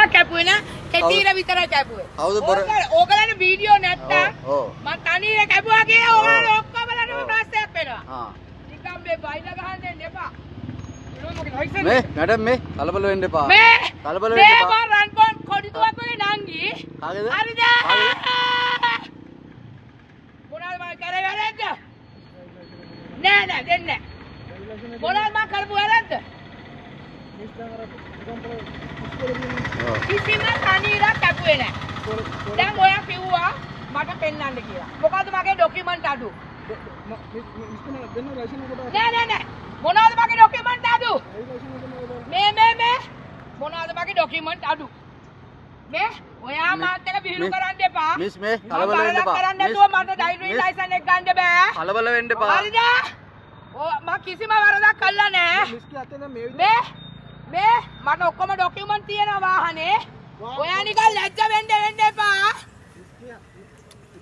විතරක් කැපුවේ නේ. කෙටිර විතරක් කැපුවේ. ඕගලනේ වීඩියෝ නැත්තම් මම තනියම කැපුවා කියලා ඕගලනේ ඔක්කොමලටම ප්‍රශ්නයක් වෙනවා. නිකම් මේ බයිලා ගහන්න එන්න එපා. මේ මැඩම් මේ කලබල වෙන්න එපා. කලබල වෙන්න එපා. මේ රන් පොන් කොඩිතුවක් වගේ නංගි. කාගේද? හරිද? මොනවද මම කරේ වැරද්ද? නෑ දෙන්නේ නෑ. මොනවද මම කරපු වැරද්ද? කිසිම තනියරක් කැපුවේ නෑ. දැන් ඔයා කිව්වා මට පෙන්නන්න කියලා. මොකද්ද මගේ ડોකියුමන්ට් අඩු? නෑ. මොනවද මගේ ડોකියුමන්ට් අඩු? මේ මොනවද මගේ ડોකියුමන්ට් අඩු? මේ ඔයා මාත් එක විහිළු කරන්න එපා. මිස් මේ කලබල වෙන්න එපා. කරන්න නැතුව මට ඩ්‍රයිවිං ලයිසන් එක ගන්න බෑ. කලබල වෙන්න එපා. හරිද? මම කිසිම වරදක් කළා නෑ. මේ මට ඔක්කොම ડોකියුමන්ට් තියෙනවා වාහනේ. ඔයා නිකන් ලැජ්ජ වෙන්න එපා.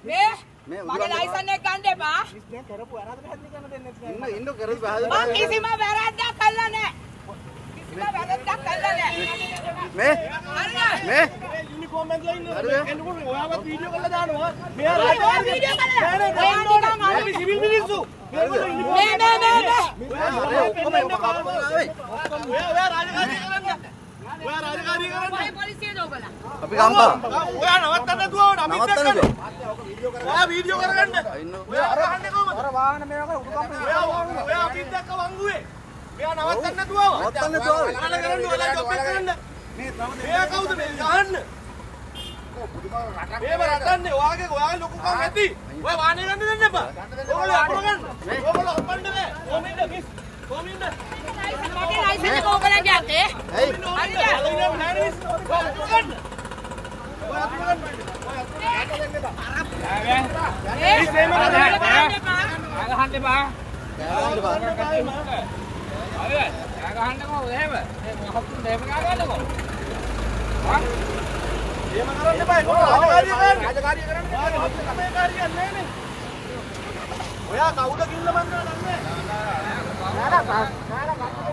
මේ මගේ ලයිසන් එක ගන්න එපා. ඉන්න කරපු වැරද්ද මම කිසිම වැරද්දක් කළා නෑ. කිසිම වැරද්දක් කළා නෑ. මේ යුනිෆෝම් එකලා ඉන්නේ එන්නකොට ඔයාවත් වීඩියෝ කරලා දානවා. මෙයා වීඩියෝ කරලා ඔයා නිකන් අපි සිවිල් මිනිස්සු. මේ ඔයා රාජකාරී කරන්න. ඔය පොලිසිය දෝබලා. අපි ගම්පා. ඔයා නවත්තන්න නැතුව අපි නවත්තන්නද? ඔයා වීඩියෝ කරගන්න. ඔයා අර වාහන මේවා උඩ කම්පියුටර් ඔයා අපිත් එක්ක වංගුවේ. මෙයා නවත්තන්න නැතුව ආවා. නවත්තන්න නැතුව ආවේ. කරන්න ඔයාලා ජොබ් එක කරන්න. මෙයා කවුද මේ ගහන්න? මේව රටන්නේ ඔයාගේ ලොකුකම් ඇති. ඔය වාහනේ ගන්න දෙන්න එපා. ඔයගොල්ලෝ අපර ගන්න. ඔයගොල්ලෝ අපන්න බෑ. කොමින්ද මිස්. කොමින්ද. මගේ ලයිසන් එක ඕගලගේ අතේ. ඇයි? හරිද? ඔයා කවුද කිල්ල මන් දන්නේ නැහැ.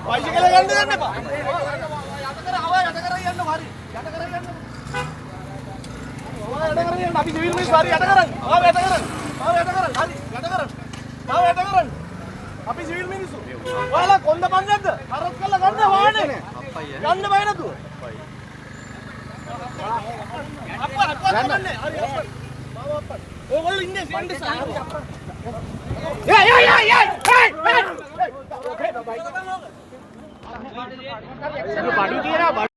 බයිසිකල ගන්න දෙන්න එපා. යට කර යන්න හරි. යට කර යන්න. අපි සිවිල් මිනිස්සු හරි යට කරන්. ආව යට කරන්. හරි යට කරන්. අපි සිවිල් මිනිස්සු. ඔයාලා කොන්ද පන්නේද? හරස් කරලා ගන්න වාහනේ. ගන්න බය නතුව. අප්පා ගන්න. හරි අප්පා. ඕගොල්ලෝ ඉන්නේ සින්ඩිස්. බඩු තියනවා